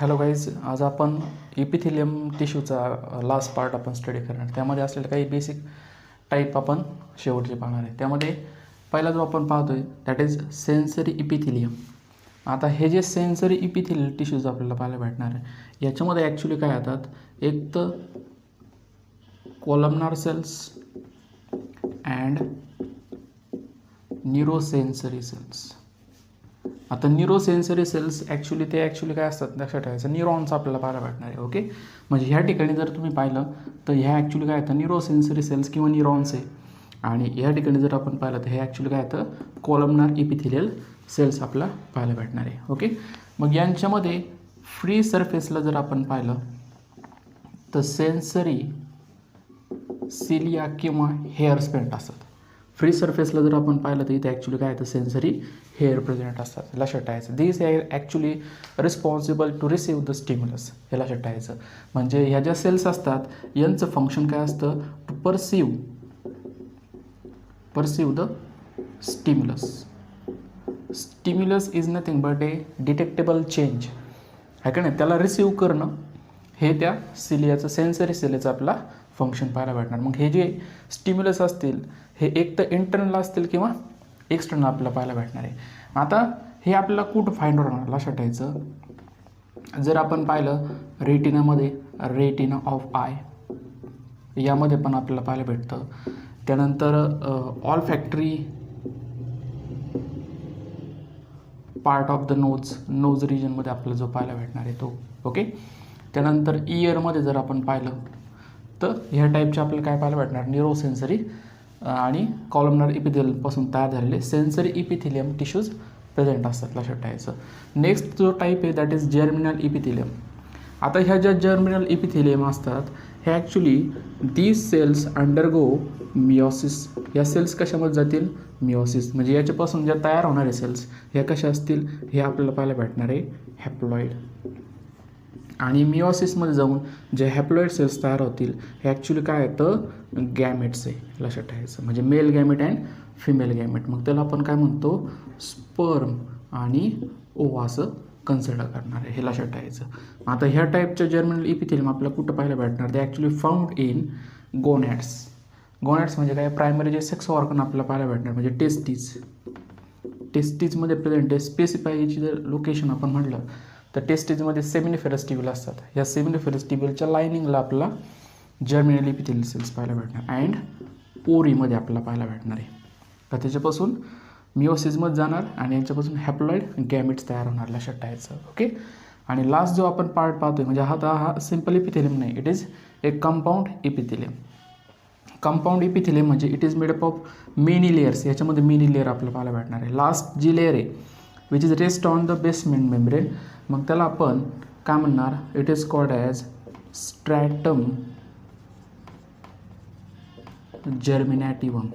Hello guys, आज आपण epithelium टिश्यूचा last part आपण स्टडी करणार. त्यामध्ये असलेले काही बेसिक टाईप आपण शेवटचे पाहणार आहे. त्यामध्ये पहिला जो आपण पाहतोय दॅट इज सेन्सरी इपिथिलियम. आता हे जे सेन्सरी इपिथिलियल टिश्यूज आपल्याला पाहायला भेटणार आहे याच्यामध्ये ॲक्च्युली काय येतात, एक तर कोलमनार सेल्स अँड न्यूरोसेन्सरी सेल्स. आता न्यूरोसेन्सरी सेल्स ॲक्च्युली काय असतात लक्षात ठेवायचं, न्यूरॉन्स आपल्याला पाहायला भेटणार आहे. ओके, म्हणजे ह्या ठिकाणी जर तुम्ही पाहिलं तर ह्या ॲक्च्युली काय येतं, न्यूरोसेन्सरी सेल्स किंवा न्यूरॉन्स आहे. आणि ह्या ठिकाणी जर आपण पाहिलं तर हे ॲक्च्युली काय येतं, कोलमनार इपिथिलियल सेल्स आपल्याला पाहायला भेटणार आहे. ओके, मग यांच्यामध्ये फ्री सरफेसला जर आपण पाहिलं तर सेन्सरी सिलिया किंवा हेअर स्पेंट असतात. फ्री सरफेसला जर आपण पाहिलं तर इथे ॲक्च्युली काय येतं, सेन्सरी हेअर प्रेझेंट असतात. लक्षात ठेवायचं, this are actually responsible to receive the stimulus. हे लक्षात ठेवायचं, म्हणजे ह्या ज्या सेल्स असतात यांचं फंक्शन काय असतं, to perceive the stimulus. Stimulus is nothing but a detectable change आहे का नाही, त्याला रिसीव्ह करणं हे त्या सिलियाचं सेन्सरी सिलियाचं आपला फंक्शन पाहायला भेटणार. मग हे जे स्टिम्युलस असतील हे एक तर इंटरनल असतील किंवा एक्सटर्नल आपल्याला पाहायला भेटणार आहे. आता हे आपल्याला कुठं फाइंड होणार लक्षात ठेवायचं, जर आपण पाहिलं रेटिनामध्ये, रेटिना ऑफ आय यामध्ये पण आपल्याला पाहायला भेटतं. त्यानंतर all factory part of the nose रिजनमध्ये आपल्याला जो पाहायला भेटणार आहे तो. ओके, त्यानंतर इयरमध्ये जर आपण पाहिलं तर ह्या टाईपचे आपल्याला काय पाहायला भेटणार, न्यूरोसेन्सरी आणि कॉलमनार इपिथिलियमपासून तयार झालेले सेन्सरी इपिथिलियम टिश्यूज प्रेझेंट असतात. लक्षात ठेवायचं. नेक्स्ट जो टाईप आहे दॅट इज जर्मिनल इपिथिलियम. आता ह्या ज्या जर्मिनल इपिथिलियम असतात हे actually these cells undergo meiosis. या सेल्स कशामध्ये जातील, मिओसिस. म्हणजे याच्यापासून ज्या तयार होणारे सेल्स ह्या कशा असतील, हे आपल्याला पाहायला भेटणार आहे हॅप्लॉइड. आणि मिओसिसमध्ये जाऊन जे हॅप्लॉइड सेल्स तयार होतील हे ॲक्च्युली काय येतं, गॅमेट्स आहे. लक्षात ठेवायचं, म्हणजे mail gamete and female gamete. मग त्याला आपण काय म्हणतो, स्पर्म आणि ओवा असं कन्सिडर करणार आहे. हे लक्षात ठेवायचं. आता ह्या टाईपच्या जर्मिनल इपिथिलियम आपल्याला कुठं पाहायला भेटणार, ते ॲक्च्युली फाउंड इन गोनॅड्स. गोनॅड्स म्हणजे काय, प्रायमरी जे सेक्स ऑर्गन आपल्याला पाहायला भेटणार म्हणजे टेस्टीजमध्ये प्रेझेंट आहे. स्पेसिफायची जर लोकेशन आपण म्हटलं तर टेस्टीजमध्ये सेमिनिफेरस ट्यूब्यूल असतात. या सेमिनिफेरस ट्यूब्यूलच्या लायनिंगला आपला जर्मिनल इपिथिलियल सेल्स पाहायला भेटणार अँड ओरीमध्ये आपल्याला पाहायला भेटणार आहे. तर त्याच्यापासून मिओसिसमध्ये जाणार आणि यांच्यापासून हॅप्लॉइड गॅमेट्स तयार होणार. लक्षात ठेवायचं. ओके, आणि लास्ट जो आपण पार्ट पाहतोय म्हणजे हा सिम्पल इपिथिलियम नाही, it is a compound epithelium. Compound epithelium म्हणजे it is made up of many layers. याच्यामध्ये मेनी लेअर आपल्याला पाहायला भेटणार आहे. लास्ट जी लेअर आहे which is rest on the basement membrane, मग त्याला आपण काय म्हणणार, it is called as stratum germinativum.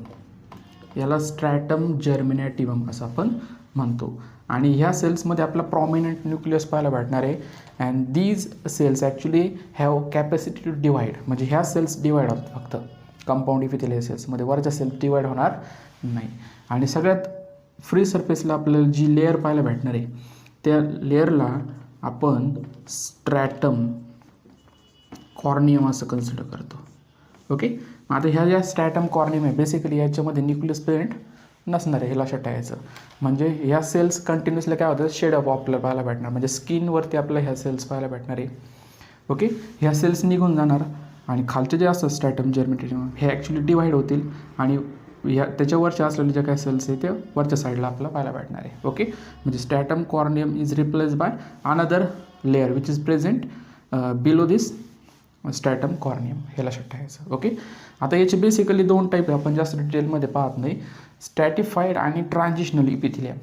याला स्ट्रॅटम जर्मिनॅटिव्हम असं आपण म्हणतो. आणि ह्या सेल्समध्ये आपला प्रॉमिनंट न्यूक्लियस पाहायला भेटणार आहे. And these cells actually have capacity to divide. म्हणजे ह्या सेल्स डिवाइड होतात फक्त कंपाऊंड इपिथिलियल सेल्समध्ये, वरच्या सेल्स डिवाइड होणार नाही. आणि सगळ्यात फ्री सरफेसला आपल्याला जी लेअर पाहायला भेटणार आहे त्या लेअरला आपण स्ट्रॅटम कॉर्नियम असं कन्सिडर करतो. ओके, आता ह्या ज्या स्ट्रॅटम कॉर्नियम आहे बेसिकली याच्यामध्ये न्यूक्लियस प्रेझेंट नसणार आहे. हे लक्षात ठेवायचं. म्हणजे ह्या सेल्स कंटिन्युअसली काय होतं, शेड ऑफ आपल्याला पाहायला भेटणार, म्हणजे स्किनवरती आपल्याला ह्या सेल्स पाहायला भेटणार आहे. ओके, ह्या सेल्स निघून जाणार आणि खालचे जे असतात स्ट्रॅटम जर्मिनेटिव्हम हे ॲक्च्युली डिवाइड होतील आणि ह्या त्याच्यावरच्या असलेल्या ज्या काही सेल्स आहे ते वरच्या साईडला आपल्याला पाहायला भेटणार आहे. ओके, म्हणजे stratum corneum is replace by another layer which is present below this stratum corneum. हे लक्षात ठेवायचं. ओके, आता याचे बेसिकली दोन टाईप आहे, आपण जास्त डिटेलमध्ये पाहत नाही, स्ट्रॅटिफाईड आणि ट्रान्झिशनल इपिथिलियम.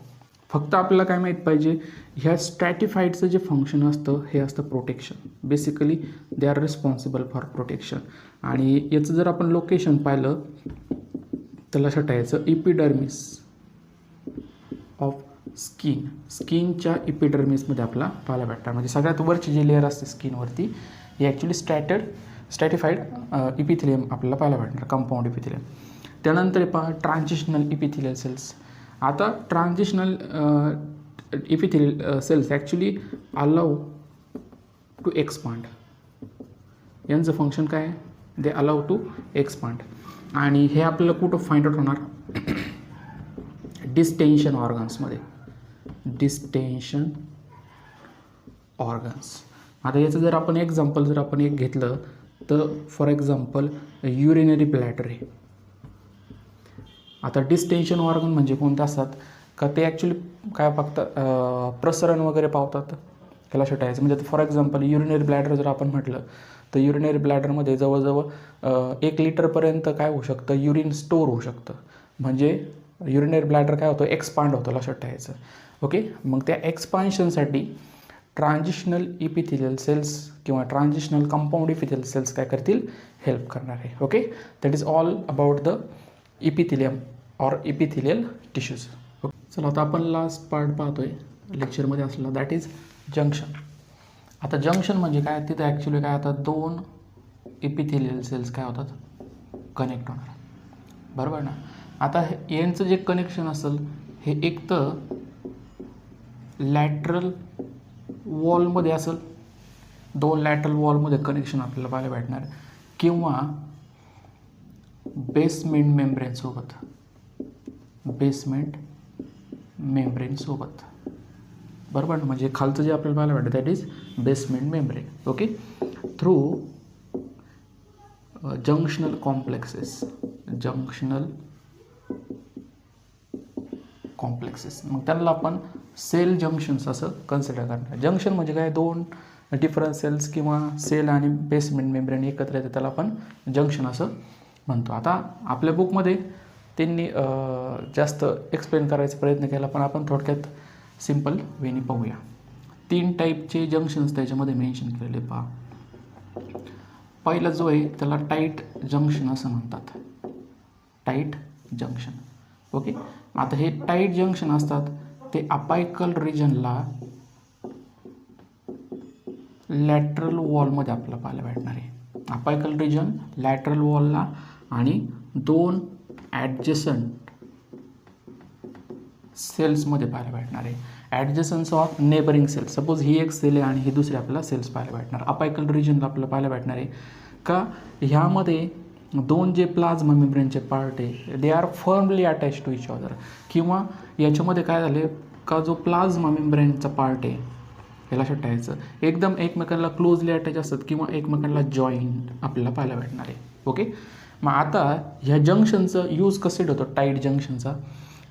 फक्त आपल्याला काय माहीत पाहिजे, ह्या स्ट्रॅटिफाईडचं जे फंक्शन असतं हे असतं protection. Basically they are responsible for protection. आणि याचं जर आपण लोकेशन पाहिलं तर लक्षात ठेवायचं, इपिडर्मिस ऑफ स्किनच्या इपिडर्मिसमध्ये आपल्याला पाहायला भेटणार. म्हणजे सगळ्यात वरची जी लेअर असते स्किनवरती ही ॲक्च्युली स्ट्रॅटिफाईड इपिथिलियम आपल्याला पाहायला भेटणार, कंपाऊंड इपिथिलियम. त्यानंतर पहा ट्रान्झिशनल इपिथिलियल सेल्स. आता transitional epithelial cells actually allow to expand. यांचं फंक्शन काय आहे? They allow to expand. आणि हे आपल्याला कुठं फाइंड आउट होणार? डिस्टेन्शन ऑर्गन्समध्ये. Distension organs. आता याचं जर आपण एक्झाम्पल जर आपण एक घेतलं तर फॉर एक्झाम्पल युरिनरी ब्लॅडर आहे. आता डिस्टेन्शन ऑर्गन म्हणजे कोणते असतात का ते ॲक्च्युली काय बघतात, प्रसरण वगैरे पावतात. हे लक्षात ठेवायचं. म्हणजे फॉर एक्झाम्पल युरिनरी ब्लॅडर जर आपण म्हटलं तर युरिनरी ब्लॅडरमध्ये जवळजवळ 1 लिटरपर्यंत काय होऊ शकतं, युरिन स्टोअर होऊ शकतं. म्हणजे युरिनरी ब्लॅडर काय होतं, एक्सपांड होतं. लक्षात ठेवायचं. ओके. मग त्या एक्सपान्शनसाठी ट्रान्झिशनल इपिथेलियल सेल्स किंवा ट्रान्झिशनल कंपाऊंड इपिथेलियल सेल्स काय करतील, हेल्प करणार आहे. Okay. That is all about the epithelium or epithelial tissues. चला आता आपण लास्ट पार्ट पाहतोय लेक्चरमध्ये असलेला, दॅट इज जंक्शन. आता जंक्शन म्हणजे काय, तिथं ॲक्च्युली काय होतात, 2 इपिथेलियल सेल्स काय होतात, कनेक्ट होणार. बरोबर ना. आता यांचं जे कनेक्शन असेल हे एक तर लॅटरल वॉलमध्ये असेल, 2 लॅटरल वॉलमध्ये कनेक्शन आपल्याला पाहायला भेटणार, किंवा बेसमेंट मेम्ब्रेनसोबत. बेसमेंट मेम्ब्रेनसोबत. बरोबर ना. म्हणजे खालचं जे आपल्याला पाहायला भेटतं that is basement membrane. Okay. Through junctional complexes. Junctional complexes. मग त्यांना आपण सेल जंक्शन्स असं कन्सिडर करणार. जंक्शन म्हणजे काय, 2 डिफरंट सेल्स किंवा सेल आणि बेसमेंट मेम्ब्रेन एकत्र येते, त्याला आपण जंक्शन असं म्हणतो. आता आपल्या बुकमध्ये त्यांनी जास्त एक्सप्लेन करायचा प्रयत्न केला, पण आपण थोडक्यात सिम्पल वेनी पाहूया. 3 टाईपचे जंक्शन्स त्याच्यामध्ये मेन्शन केलेले पहा. पहिला जो आहे त्याला टाईट जंक्शन असं म्हणतात. Tight junction. ओके. आता हे टाईट जंक्शन असतात ते अपायकल रिजनला लॅटरल वॉलमध्ये आपल्याला पाहायला भेटणार आहे. अपायकल रिजन लॅटरल वॉलला आणि 2 ॲडजसंट सेल्समध्ये पाहायला भेटणार आहे. ॲडजसन्स ऑफ नेबरिंग सेल्स. सपोज ही एक सेल आहे आणि ही दुसरी आपल्याला सेल्स पाहायला भेटणार. अपायकल रिजनला आपल्याला पाहायला भेटणार आहे का ह्यामध्ये 2 जे प्लाझ्मा मेम्ब्रेनचे पार्ट आहे they are firmly attach to each other. किंवा याच्यामध्ये काय झाले का जो प्लाझ्मा मेम्ब्रेनचा पार्ट आहे हे लक्षात ठेवायचं, एकदम एकमेकांना क्लोजली अटॅच असतात किंवा एकमेकांना जॉईंट आपल्याला पाहायला भेटणार आहे. ओके. मग आता ह्या जंक्शनचं यूज कसे होतं टाईट जंक्शनचा,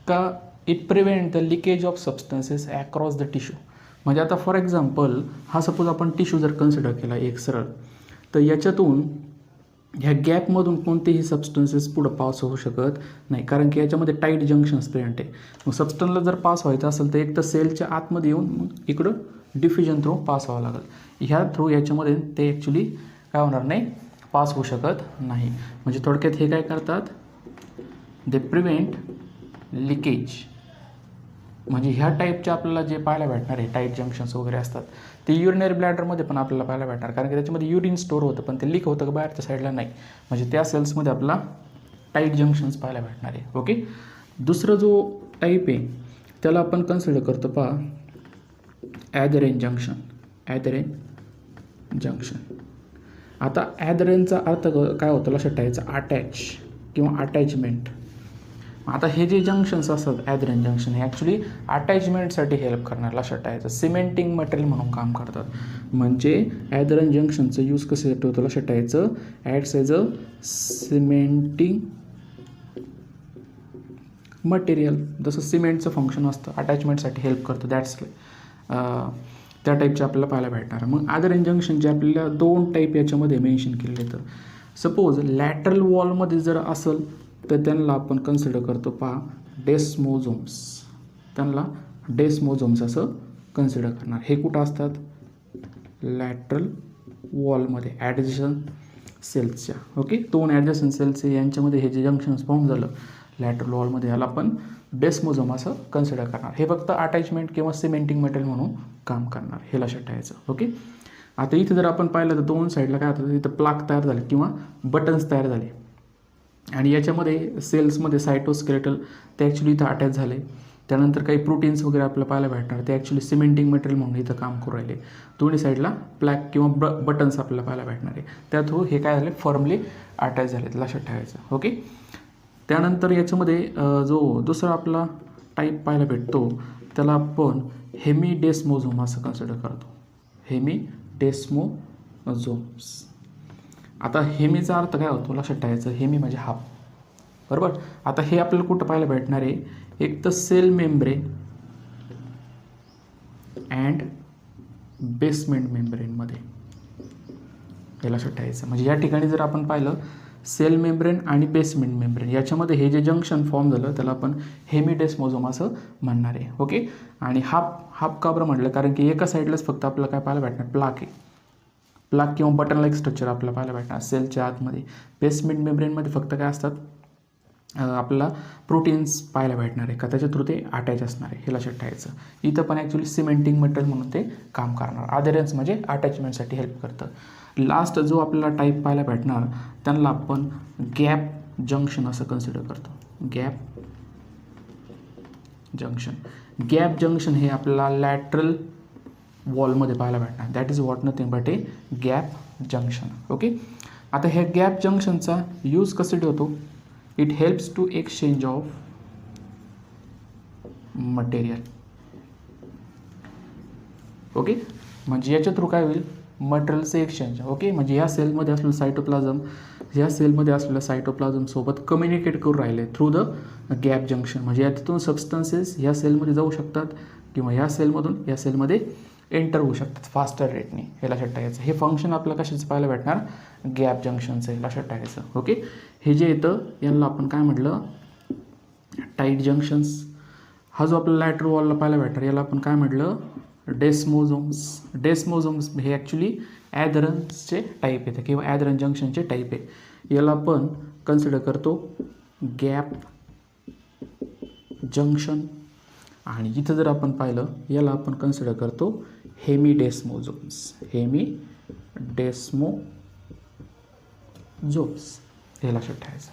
का it prevent the leakage of substances across the tissue. म्हणजे आता फॉर एक्झाम्पल हा सपोज आपण टिश्यू जर कन्सिडर केला एक सरळ, तर याच्यातून ह्या गॅपमधून कोणतेही सबस्टन्सेस पुढं पास होऊ शकत नाही, कारण की याच्यामध्ये टाईट जंक्शन्स प्रेझेंट आहे. मग सबस्टन्सला जर पास व्हायचं असेल तर एक तर सेलच्या आतमध्ये येऊन मग इकडं डिफ्युजन थ्रू पास व्हावं लागेल. ह्या थ्रू याच्यामध्ये ते ॲक्च्युली काय होणार नाही, पास होऊ शकत नाही. म्हणजे थोडक्यात हे काय करतात, दे प्रिव्हेंट लिकेज. म्हणजे ह्या टाईपचे आपल्याला जे पाहायला भेटणार आहे टाईट जंक्शन्स वगैरे असतात ते युरिनरी ब्लॅडरमध्ये पण आपल्याला पाहायला भेटणार, कारण की त्याच्यामध्ये युरिन स्टोअर होतं पण ते लीक होतं का बाहेरच्या साईडला नाही. म्हणजे त्या सेल्समध्ये आपल्याला टाईट जंक्शन्स पाहायला भेटणार आहे. ओके. दुसरं जो टाईप आहे त्याला आपण कन्सिडर करतो पहा ॲधरेन जंक्शन. ॲधरेन जंक्शन. आता ॲधरेनचा अर्थ काय होतं लक्षात ठेवायचं, अटॅच किंवा अटॅचमेंट. आता हे जे जंक्शन्स असतात ॲधरेन जंक्शन हे ॲक्च्युली अटॅचमेंटसाठी हेल्प करणार. लक्षात ठेवायचं सिमेंटिंग मटेरियल म्हणून काम करतात. म्हणजे ॲधरेन जंक्शनचं यूज कशासाठी होतं लक्षात ठेवायचं, ads as a cementing material. जसं सिमेंटचं फंक्शन असतं अटॅचमेंटसाठी हेल्प करतं, दॅट्स त्या टाईपचे आपल्याला पाहायला भेटणार. मग ॲधरेन जंक्शनचे आपल्याला 2 टाईप याच्यामध्ये मेन्शन केलेले. तर सपोज लॅटरल वॉलमध्ये जर असेल तर त्यांना आपण कन्सिडर करतो पहा डेस्मोझोम्स. त्यांना डेस्मोझोम्स असं कन्सिडर करणार. हे कुठं असतात, लॅटरल वॉलमध्ये ॲडजसन सेल्सच्या. ओके. 2 ॲडजसन सेल्स यांच्यामध्ये हे जे जंक्शन्स फॉर्म झालं लॅटरल वॉलमध्ये याला आपण डेस्मोझोम असं कन्सिडर करणार. हे फक्त अटॅचमेंट किंवा सिमेंटिंग मटेरियल म्हणून काम करणार, हे लक्षात ठेवायचं. ओके. आता इथं जर आपण पाहिलं तर 2 साईडला काय होतं, इथं प्लाक तयार झाले किंवा बटन्स तयार झाले आणि याच्यामध्ये सेल्समध्ये सायटोस्केलेटल ते ॲक्च्युली इथं अटॅच झाले त्यानंतर काही प्रोटीन्स वगैरे आपल्याला पाहायला भेटणार, ते ॲक्च्युली सिमेंटिंग मटेरियल म्हणून इथं काम करू राहिले. दोन्ही साईडला प्लॅक किंवा बटन्स आपल्याला पाहायला भेटणार आहे. त्या थ्रू हे काय झाले, फर्मली अटॅच झाले, लक्षात ठेवायचं. ओके. त्यानंतर याच्यामध्ये जो दुसरा आपला टाईप पाहायला भेटतो त्याला आपण हेमिडेस्मोझोम असं कन्सिडर करतो. हेमिडेस्मोझोम्स. आता हेमीचा अर्थ काय होतो लक्षात ठेवायचं, हेमी म्हणजे हाफ, बरोबर. आता हे आपल्याला कुठं पाहायला भेटणार आहे, एक तर सेल मेम्ब्रेन अँड बेसमेंट मेम्ब्रेनमध्ये, हे लक्षात ठेवायचं. म्हणजे या ठिकाणी जर आपण पाहिलं सेल मेम्ब्रेन आणि बेसमेंट मेम्ब्रेन याच्यामध्ये हे जे जंक्शन फॉर्म झालं त्याला आपण हेमिडेस्मोझोम असं म्हणणार आहे. ओके. आणि हाफ का बरं म्हटलं, कारण की एका साईडलाच फक्त आपल्याला काय पाहायला भेटणार, प्लाक आहे. प्लाक किंवा बटन लाईक स्ट्रक्चर आपल्याला पाहायला भेटणार सेलच्या आतमध्ये. बेसमेंट मेम्ब्रेनमध्ये फक्त काय असतात, आपल्याला प्रोटीन्स पाहायला भेटणार आहे का, त्याच्या थ्रू ते अटॅच असणार आहे, हे लक्षात ठेवायचं. इथं पण ॲक्च्युली सिमेंटिंग मटेरियल म्हणून ते काम करणार. अधेरन्स म्हणजे अटॅचमेंटसाठी हेल्प करतं. लास्ट जो आपल्याला टाईप पाहायला भेटणार त्यांना आपण गॅप जंक्शन असं कन्सिडर करतो. गॅप जंक्शन हे आपल्याला लॅटरल वॉलमध्ये पाहायला भेटणार. That is what nothing but a gap junction. Okay. आता ह्या गॅप जंक्शनचा यूज कशासाठी होतो, it helps to exchange of material. Okay. म्हणजे याच्या थ्रू काय होईल, मटेरियलचं एक्सचेंज. ओके. म्हणजे या सेलमध्ये असलेलं सायटोप्लाझम सोबत कम्युनिकेट करून राहिले थ्रू द गॅप जंक्शन. म्हणजे यातून सबस्टन्सेस ह्या सेलमध्ये जाऊ शकतात किंवा ह्या सेलमधून या सेलमध्ये एंटर होऊ शकतात फास्टर रेटने, हे लक्षात ठेवायचं. हे फंक्शन आपल्याला कशाचं पाहायला भेटणार, गॅप जंक्शनचं, हे लक्षात ठेवायचं. ओके. हे जे येतं यांना आपण काय म्हटलं, टाईट जंक्शन्स. हा जो आपल्याला लॅटरल वॉलला पाहायला भेटणार याला आपण काय म्हटलं, डेस्मोझोम्स हे ॲक्च्युली ॲधरन्सचे टाईप येते किंवा ॲधरन जंक्शनचे टाईप आहे. याला आपण कन्सिडर करतो गॅप जंक्शन. आणि इथं जर आपण पाहिलं याला आपण कन्सिडर करतो हेमिडेस्मोझोम्स, हे लक्षात ठेवायचं.